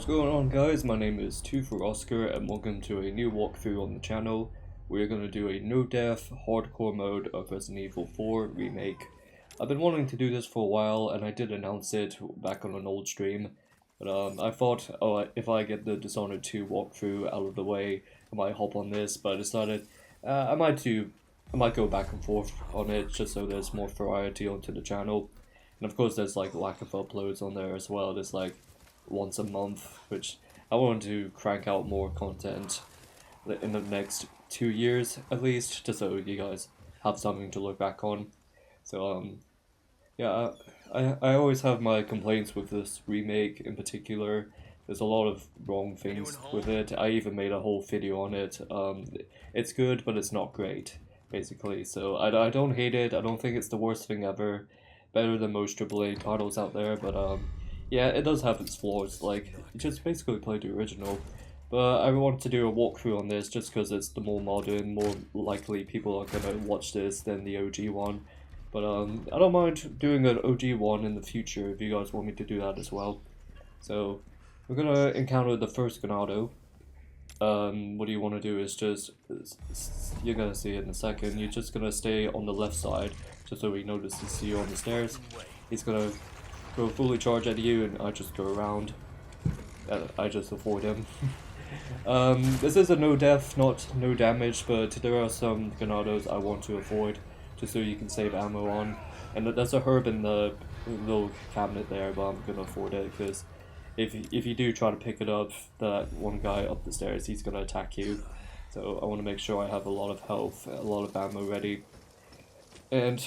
What's going on, guys? My name is 2 for Oscar and welcome to a new walkthrough on the channel. We're going to do a no-death hardcore mode of Resident Evil 4 Remake. I've been wanting to do this for a while and I did announce it back on an old stream. But I thought, if I get the Dishonored 2 walkthrough out of the way, I might hop on this, but I decided I might go back and forth on it just so there's more variety onto the channel. And of course there's like lack of uploads on there as well. There's like once a month, which I want to crank out more content in the next 2 years at least, just so you guys have something to look back on. So yeah, I always have my complaints with this remake in particular. There's a lot of wrong things with it. I even made a whole video on it. It's good, but it's not great, basically. So I don't hate it. I don't think it's the worst thing ever. Better than most AAA titles out there, but yeah, it does have its flaws. Like, just basically play the original. But I want to do a walkthrough on this just because it's the more modern, more likely people are gonna watch this than the OG one. But I don't mind doing an OG one in the future if you guys want me to do that as well. So we're gonna encounter the first Ganado. What you want to do is you're gonna see it in a second. You're just gonna stay on the left side just so he notices you on the stairs. He's gonna go fully charge at you and I just go around. I just avoid him. This is a no death, not no damage, but there are some Ganados I want to avoid just so you can save ammo on. And there's a herb in the little cabinet there, but I'm gonna avoid it because if you do try to pick it up, that one guy up the stairs, he's gonna attack you. So I want to make sure I have a lot of health, a lot of ammo ready. And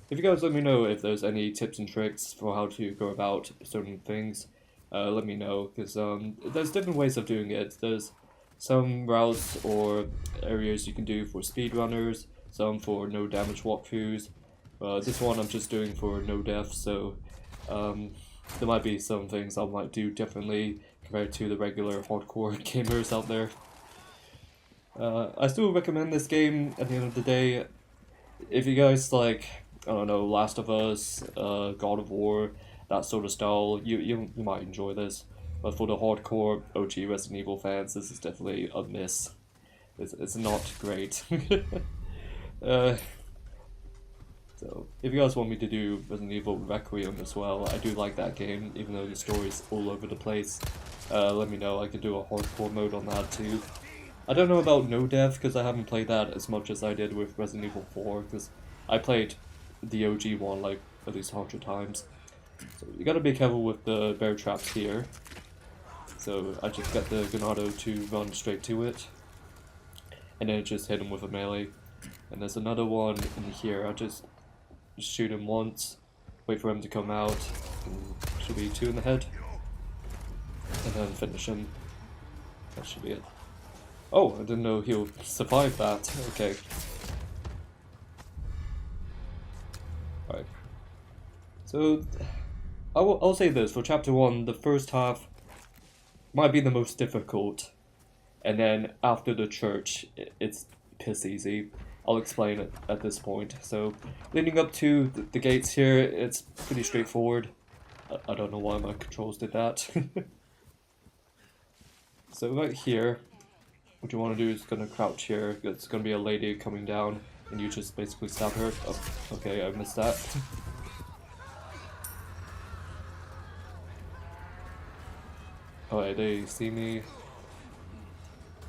if you guys let me know if there's any tips and tricks for how to go about certain things, let me know, because there's different ways of doing it. There's some routes or areas you can do for speedrunners, some for no damage walkthroughs. This one I'm just doing for no death, so there might be some things I might do differently compared to the regular hardcore gamers out there. I still recommend this game at the end of the day. If you guys like, I don't know, Last of Us, God of War, that sort of style, you might enjoy this. But for the hardcore OG Resident Evil fans, this is definitely a miss. It's not great. So, if you guys want me to do Resident Evil Requiem as well, I do like that game, even though the story's all over the place. Let me know, I could do a hardcore mode on that too. I don't know about No Death, because I haven't played that as much as I did with Resident Evil 4, because I played the OG one like at least 100 times. So you gotta be careful with the bear traps here. So I just get the Ganado to run straight to it, and then just hit him with a melee. And there's another one in here, I just shoot him once, wait for him to come out, and should be 2 in the head, and then finish him. That should be it. Oh, I didn't know he'll survive that. Okay. Alright. So, I'll say this, for chapter 1, the first half might be the most difficult, and then after the church, it's piss easy. I'll explain it at this point. So, leading up to the gates here, it's pretty straightforward. I don't know why my controls did that. So right here, what you want to do is gonna crouch here. It's gonna be a lady coming down, and you just basically stab her. Oh, okay, I missed that. Alright, they see me.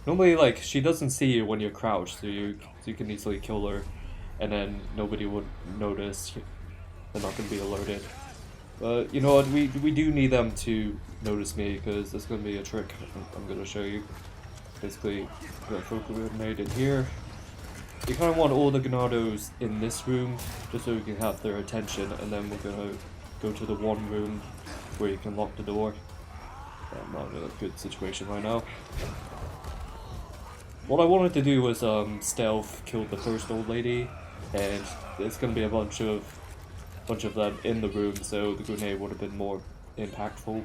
Normally, like, she doesn't see you when you're crouched, so you can easily kill her, and then nobody would notice. They're not gonna be alerted. But you know what? We do need them to notice me because there's gonna be a trick I'm gonna show you. Basically, the throw grenade in here. You kind of want all the Ganados in this room, just so you can have their attention, and then we're gonna go to the one room where you can lock the door. I'm not in a good situation right now. What I wanted to do was stealth kill the first old lady, and there's gonna be a bunch of them in the room, so the grenade would have been more impactful.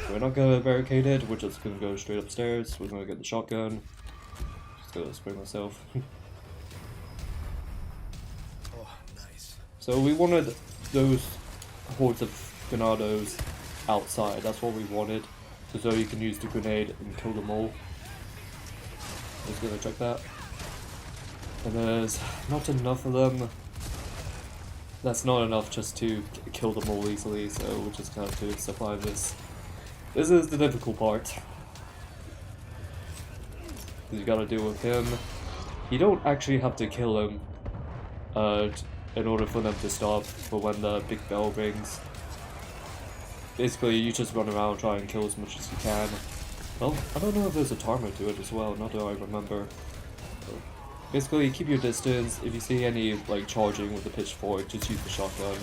We're not gonna barricade it, we're just gonna go straight upstairs, we're gonna get the shotgun. Just gotta spray myself. Oh, nice. So we wanted those hordes of Ganados outside. That's what we wanted. So you can use the grenade and kill them all. Just gonna check that. And there's not enough of them. That's not enough just to kill them all easily, so we're just gonna have to survive this. This is the difficult part. You gotta deal with him. You don't actually have to kill him in order for them to stop for when the big bell rings. Basically, you just run around, try and kill as much as you can. Well, I don't know if there's a timer to it as well, not that I remember. Basically, keep your distance. If you see any like charging with the pitchfork, just use the shotgun.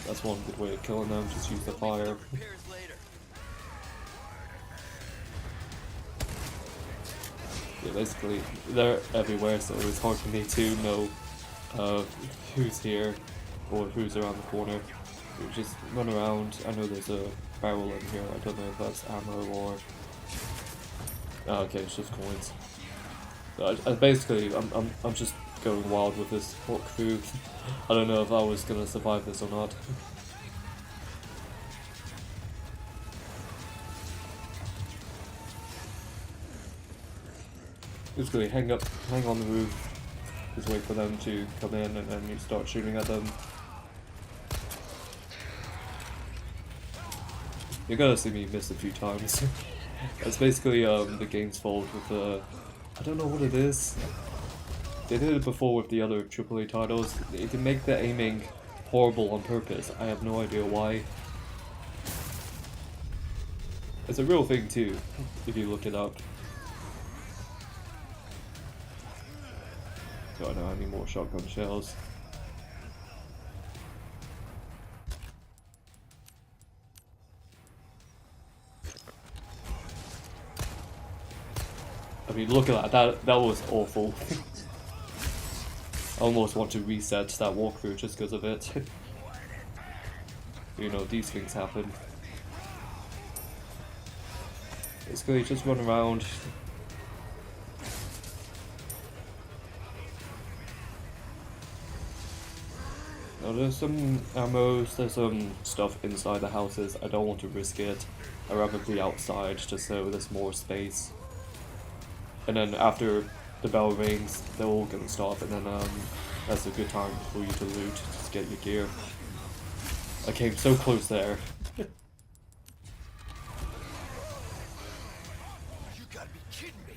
That's one good way of killing them, just use the fire. Yeah, basically, they're everywhere, so it's hard for me to know who's here or who's around the corner. You just run around. I know there's a barrel in here, I don't know if that's ammo or... Oh, okay, it's just coins. Basically, I'm just going wild with this walkthrough. I don't know if I was gonna survive this or not. Basically, hang on the roof. Just wait for them to come in, and then you start shooting at them. You're gonna see me miss a few times. That's basically the game's fault with the... I don't know what it is. They did it before with the other AAA titles. They can make the aiming horrible on purpose. I have no idea why. It's a real thing too, if you look it up. So I know I need more shotgun shells. I mean, look at that. That was awful. I almost want to reset that walkthrough just because of it. You know, these things happen. Basically, just run around. Now, there's some ammos, there's some stuff inside the houses. I don't want to risk it. I'd rather be outside just so there's more space. And then after the bell rings, they're all gonna stop, and then that's a good time for you to loot, just get your gear. I came so close there. You gotta be kidding me.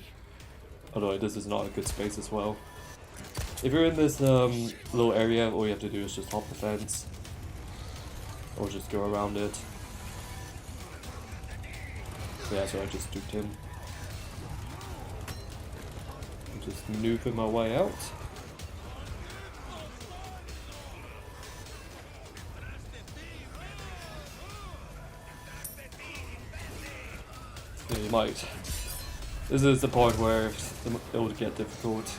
Although this is not a good space as well. If you're in this little area, all you have to do is just hop the fence. Or just go around it. Yeah, so I just duped him. Just maneuvering my way out. Yeah, you might. This is the part where it would get difficult.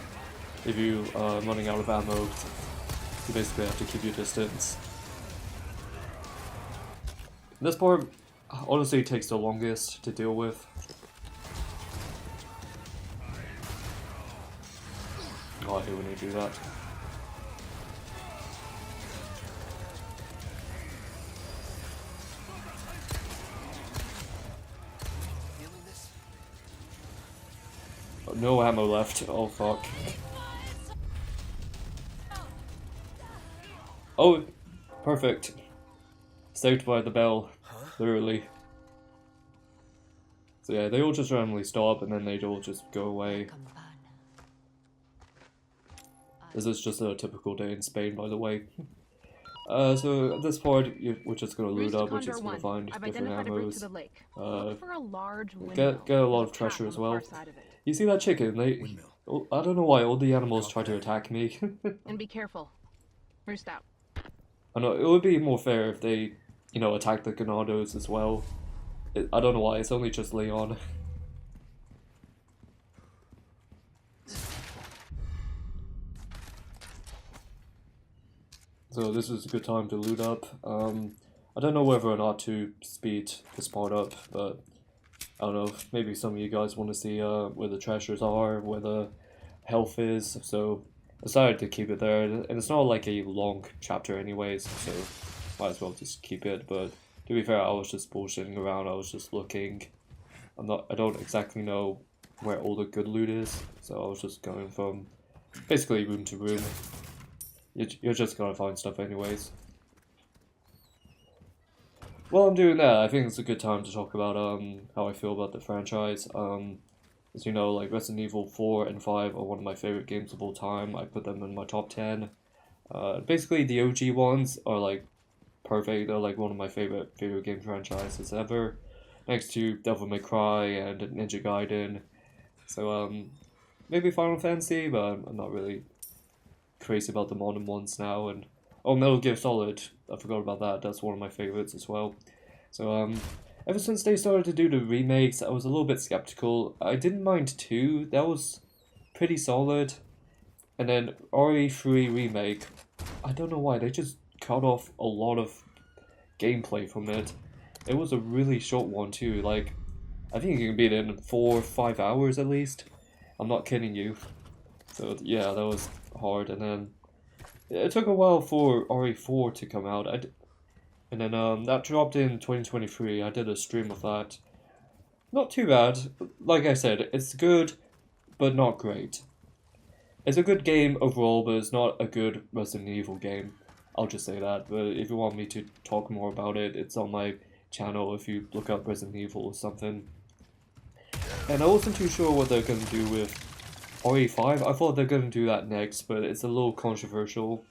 If you are running out of ammo, you basically have to keep your distance. This part honestly takes the longest to deal with. Oh, I hate when you do that. Oh, no ammo left. Oh fuck. Oh, perfect. Saved by the bell, literally. So yeah, they all just randomly stop and then they all just go away. This is just a typical day in Spain, by the way. So at this point, we're just gonna loot up, we're just gonna find different ammos. Get a lot of treasure as well. You see that chicken? I don't know why all the animals try to attack me. And be careful. Roost out. I know, it would be more fair if they, you know, attack the Ganados as well. I don't know why, it's only just Leon. So this is a good time to loot up. I don't know whether or not to speed this part up, but I don't know, maybe some of you guys want to see where the treasures are, where the health is, so I decided to keep it there, and it's not like a long chapter anyways, so might as well just keep it. But to be fair, I was just bullshitting around. I was just looking. I don't exactly know where all the good loot is, so I was just going from basically room to room. You're just gonna find stuff anyways. While I'm doing that, I think it's a good time to talk about how I feel about the franchise. As you know, like Resident Evil 4 and 5 are one of my favorite games of all time. I put them in my top 10. Basically, the OG ones are like perfect. They're like one of my favorite video game franchises ever, next to Devil May Cry and Ninja Gaiden. So maybe Final Fantasy, but I'm not really crazy about the modern ones now. And oh, Metal Gear Solid, I forgot about that. That's one of my favorites as well. So ever since they started to do the remakes, I was a little bit skeptical. I didn't mind 2. That was pretty solid. And then RE3 remake, I don't know why, they just cut off a lot of gameplay from it. It was a really short one too, like, I think you can beat it in 4 or 5 hours at least. I'm not kidding you. So yeah, that was hard, and then it took a while for RE4 to come out. And then that dropped in 2023. I did a stream of that. Not too bad. Like I said, it's good, but not great. It's a good game overall, but it's not a good Resident Evil game. I'll just say that. But if you want me to talk more about it, it's on my channel if you look up Resident Evil or something. And I wasn't too sure what they're going to do with RE5. I thought they're going to do that next, but it's a little controversial.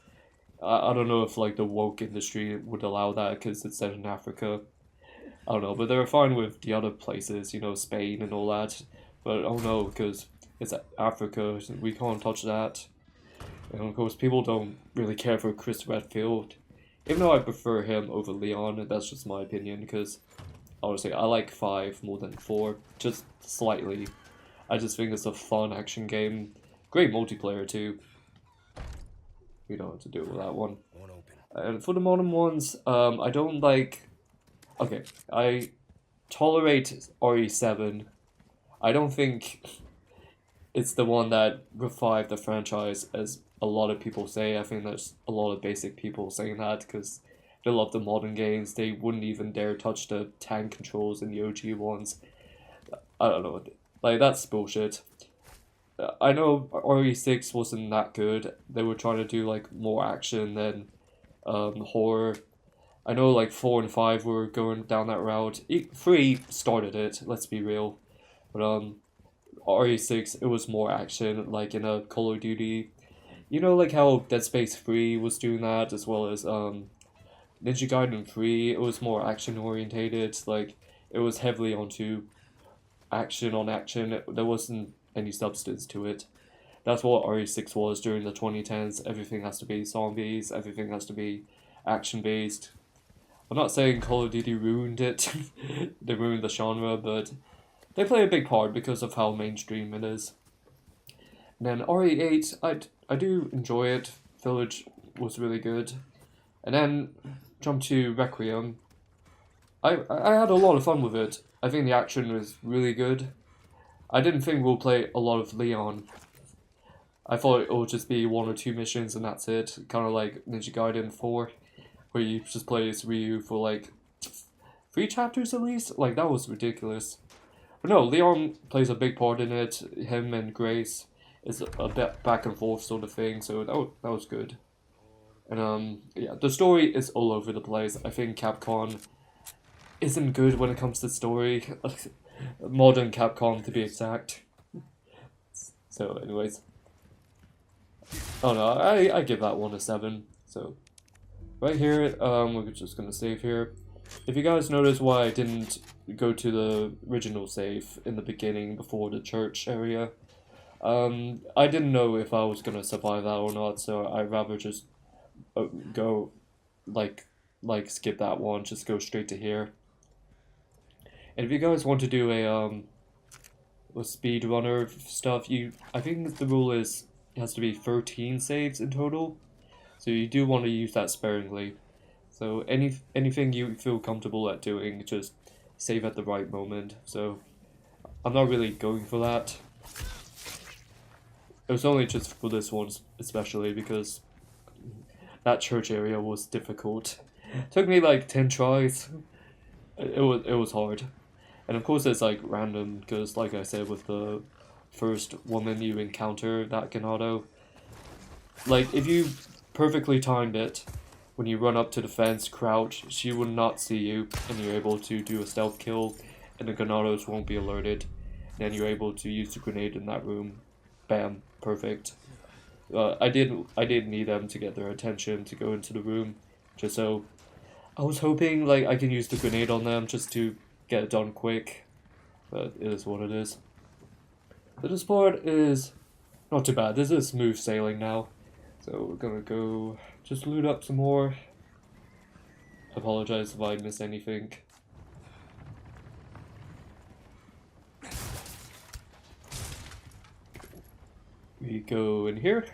I don't know if like the woke industry would allow that because it's set in Africa. I don't know, but they're fine with the other places, you know, Spain and all that. But oh no, because it's Africa, we can't touch that. And of course, people don't really care for Chris Redfield. Even though I prefer him over Leon, that's just my opinion, because honestly, I like 5 more than 4, just slightly. I just think it's a fun action game. Great multiplayer too. We don't have to deal with that one. And for the modern ones, I don't like... Okay, I tolerate RE7. I don't think it's the one that revived the franchise, as a lot of people say. I think there's a lot of basic people saying that because they love the modern games. They wouldn't even dare touch the tank controls in the OG ones. I don't know. Like, that's bullshit. I know RE6 wasn't that good. They were trying to do like more action than horror. I know like 4 and 5 were going down that route. 3 started it, let's be real. But RE6, it was more action, like in a Call of Duty. You know, like how Dead Space 3 was doing that, as well as Ninja Gaiden 3, it was more action orientated. Like, it was heavily onto action on action. There wasn't any substance to it. That's what RE6 was during the 2010s. Everything has to be zombies, everything has to be action based. I'm not saying Call of Duty ruined it, they ruined the genre, but they play a big part because of how mainstream it is. And then RE8, I do enjoy it. Village was really good. And then jump to Requiem. I had a lot of fun with it. I think the action was really good. I didn't think we'll play a lot of Leon. I thought it would just be 1 or 2 missions and that's it. Kind of like Ninja Gaiden 4, where you just play as Ryu for like 3 chapters at least. Like, that was ridiculous. But no, Leon plays a big part in it. Him and Grace is a bit back and forth sort of thing, so that was good. And yeah, the story is all over the place. I think Capcom isn't good when it comes to story. Modern Capcom, to be exact. So, anyways. Oh no, I give that one a 7. So, right here, we're just gonna save here. If you guys notice why I didn't go to the original save in the beginning before the church area, I didn't know if I was gonna survive that or not, so I'd rather just go, like skip that one, just go straight to here. And if you guys want to do a speedrunner stuff, I think the rule is it has to be 13 saves in total, so you do want to use that sparingly. So anything you feel comfortable at doing, just save at the right moment. So I'm not really going for that. It was only just for this one especially because that church area was difficult. Took me like 10 tries. It was hard. And of course it's like random, because like I said, with the first woman you encounter, that Ganado, like if you perfectly timed it, when you run up to the fence, crouch, she will not see you, and you're able to do a stealth kill, and the Ganados won't be alerted. Then you're able to use the grenade in that room. Bam, perfect. I did need them to get their attention to go into the room, just so I was hoping like I can use the grenade on them just to get it done quick, but it is what it is. So this part is not too bad. This is smooth sailing now. So we're gonna go just loot up some more. Apologize if I miss anything. We go in here.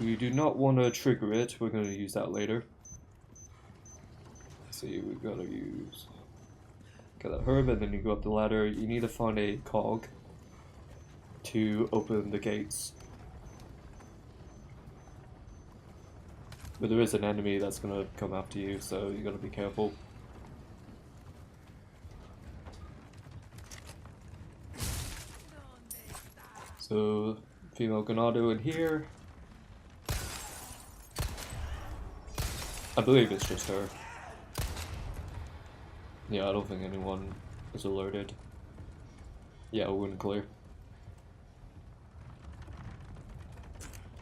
We do not want to trigger it. We're going to use that later. Let's see, we've got to use... Get that herb, and then you go up the ladder. You need to find a cog to open the gates. But there is an enemy that's going to come after you, so you got to be careful. So, female Ganado in here. I believe it's just her. Yeah, I don't think anyone is alerted. Yeah, we're in clear.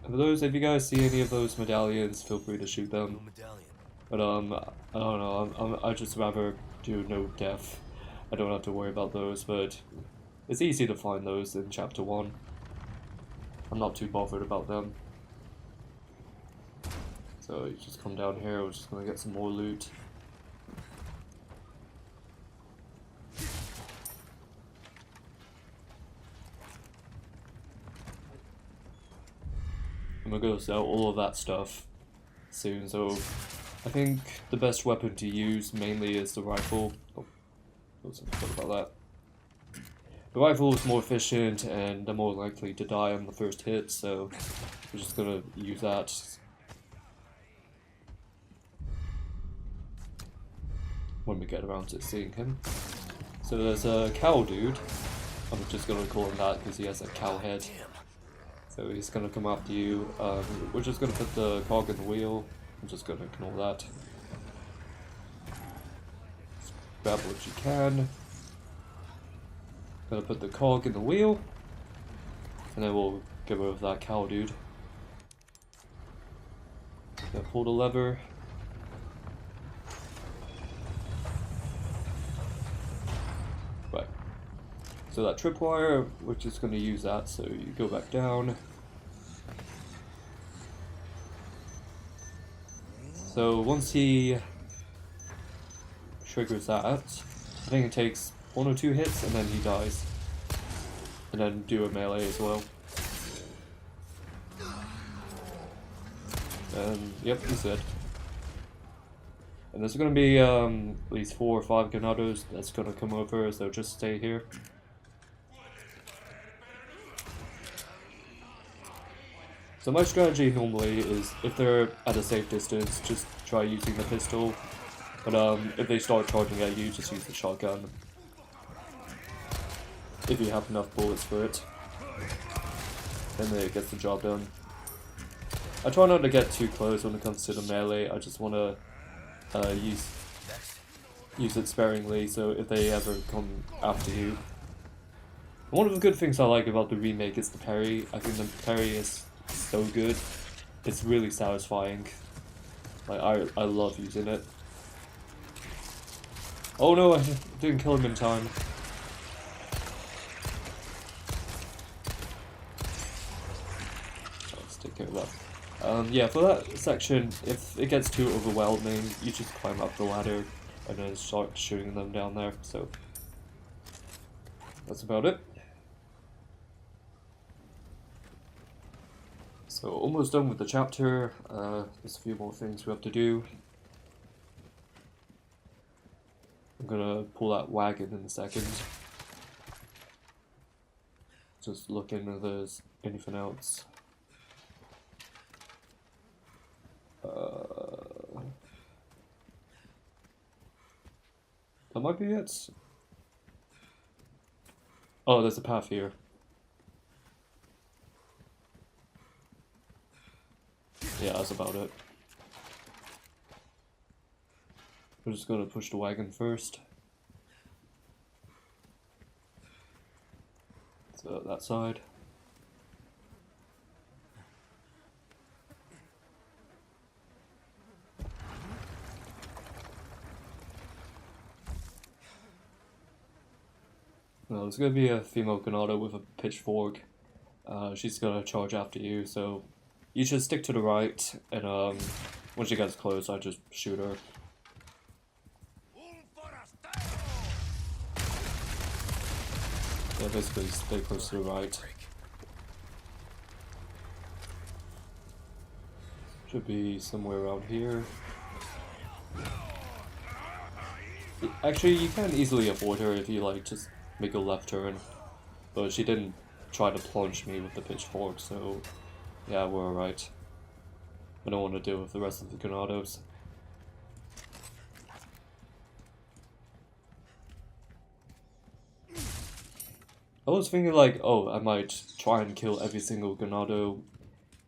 And for those, if you guys see any of those medallions, feel free to shoot them. But I don't know. I just rather do no death. I don't have to worry about those, but it's easy to find those in chapter 1. I'm not too bothered about them. So you just come down here, we're just gonna get some more loot. I'm gonna go sell all of that stuff soon, so I think the best weapon to use mainly is the rifle. Oh, I forgot about that. The rifle is more efficient and they're more likely to die on the first hit, so we're just gonna use that. When we get around to seeing him. So there's a cow dude. I'm just gonna call him that because he has a cow head. So he's gonna come after you. We're just gonna put the cog in the wheel. I'm just gonna ignore that. Just grab what you can. Gonna put the cog in the wheel. And then we'll get rid of that cow dude. Gonna pull the lever. So that tripwire, we're just going to use that, so you go back down. So once he triggers that, I think it takes 1 or 2 hits and then he dies. And then do a melee as well. And yep, he's dead. And there's going to be at least 4 or 5 Ganados that's going to come over, so just stay here. So my strategy normally is, if they're at a safe distance, just try using the pistol. But if they start charging at you, just use the shotgun. If you have enough bullets for it. Then it gets the job done. I try not to get too close when it comes to the melee, I just want to use it sparingly, so if they ever come after you. One of the good things I like about the remake is the parry. I think the parry is so good. It's really satisfying. Like I love using it. Oh no, I didn't kill him in time. Let's take care of that. Yeah, for that section, if it gets too overwhelming, you just climb up the ladder and then start shooting them down there. So that's about it. So almost done with the chapter. There's a few more things we have to do. I'm gonna pull that wagon in a second. Just looking if there's anything else. That might be it. Oh, there's a path here. Yeah, that's about it. We're just gonna push the wagon first. So that side. No, there's gonna be a female Ganado with a pitchfork. She's gonna charge after you, so you should stick to the right, and once she gets close, I just shoot her. Yeah, basically stay close to the right. Should be somewhere around here. Actually, you can easily avoid her if you like just make a left turn. But she didn't try to plunge me with the pitchfork, so yeah, we're alright. I don't want to deal with the rest of the Ganados. I was thinking like, oh, I might try and kill every single Ganado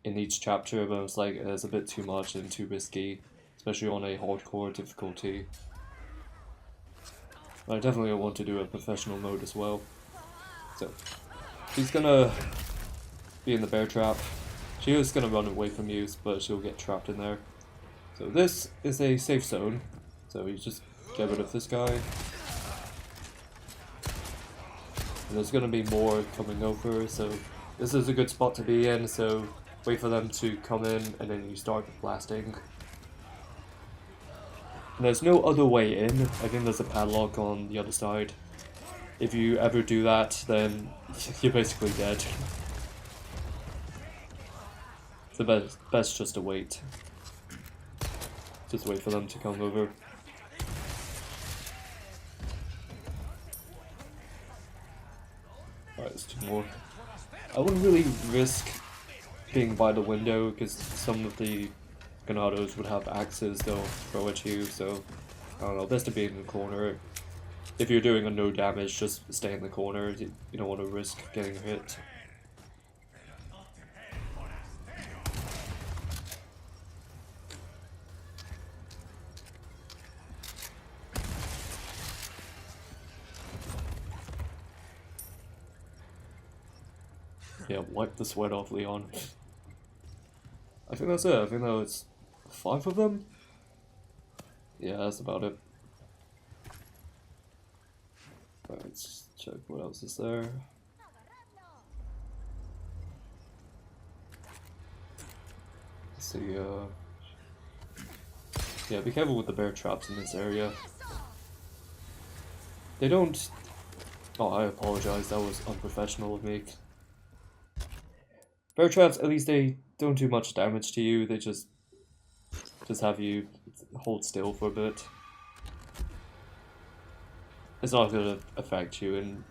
in each chapter, but I was like, it's a bit too much and too risky, especially on a hardcore difficulty. But I definitely want to do a professional mode as well. So, she's gonna be in the bear trap. She is gonna run away from you, but she'll get trapped in there. So this is a safe zone, so you just get rid of this guy. And there's gonna be more coming over, so this is a good spot to be in, so wait for them to come in and then you start blasting. And there's no other way in. I think there's a padlock on the other side. If you ever do that, then you're basically dead. It's the best just to wait. Just wait for them to come over. Alright, there's two more. I wouldn't really risk being by the window because some of the Ganados would have axes they'll throw at you, so I don't know, best to be in the corner. If you're doing a no damage, just stay in the corner. You don't want to risk getting hit. Yeah, wipe the sweat off, Leon. I think that's it. I think that it's 5 of them? Yeah, that's about it. Alright, let's check what else is there. Let's see, yeah, be careful with the bear traps in this area. They don't... Oh, I apologize, that was unprofessional of me. Bear traps, at least they don't do much damage to you, they just have you hold still for a bit. It's not gonna affect you, and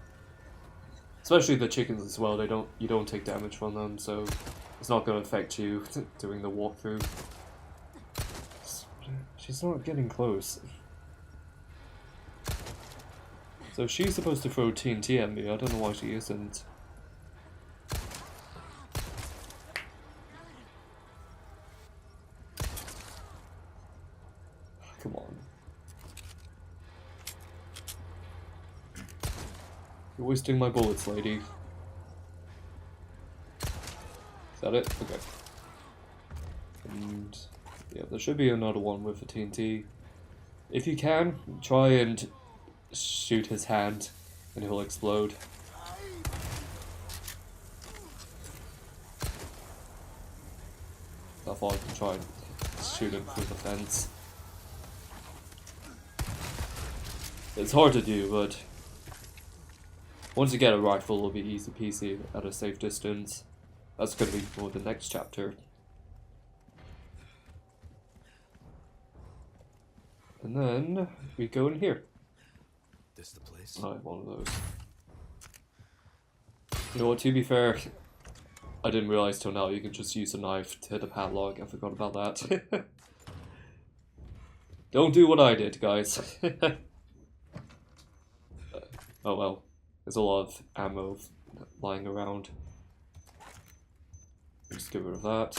especially the chickens as well, you don't take damage from them, so it's not gonna affect you doing the walkthrough. She's not getting close. So she's supposed to throw TNT at me, I don't know why she isn't. Come on. You're wasting my bullets, lady. Is that it? Okay. And yeah, there should be another one with the TNT. If you can, try and shoot his hand and he'll explode. I thought I can try and shoot him through the fence. It's hard to do, but once you get a rifle, it'll be easy peasy at a safe distance. That's going to be for the next chapter. And then we go in here. This the place? I have one of those. You know what, to be fair, I didn't realize till now you can just use a knife to hit a padlock. I forgot about that. Don't do what I did, guys. Oh well, there's a lot of ammo lying around. Just get rid of that.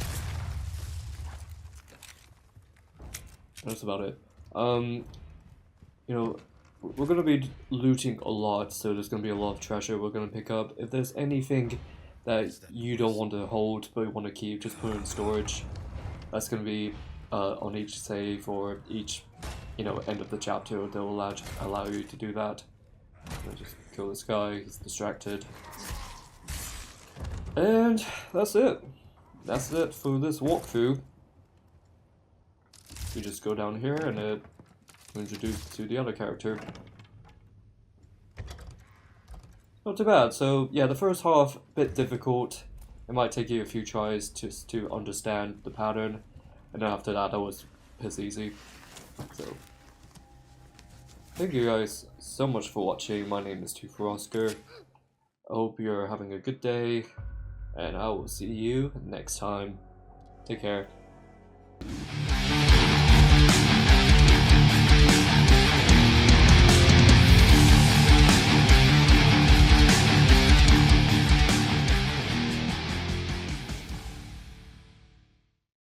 That's about it. You know, we're gonna be looting a lot, so there's gonna be a lot of treasure we're gonna pick up. If there's anything that you don't want to hold but you want to keep, just put it in storage. That's gonna be on each save or each, you know, end of the chapter. They'll allow you to do that. Just kill this guy. He's distracted. And that's it. That's it for this walkthrough. We just go down here and introduced to the other character. Not too bad. So yeah, the first half a bit difficult. It might take you a few tries just to understand the pattern, and then after that, was piss easy. So thank you guys so much for watching. My name is 2 for Oscar. I hope you're having a good day, and I will see you next time. Take care.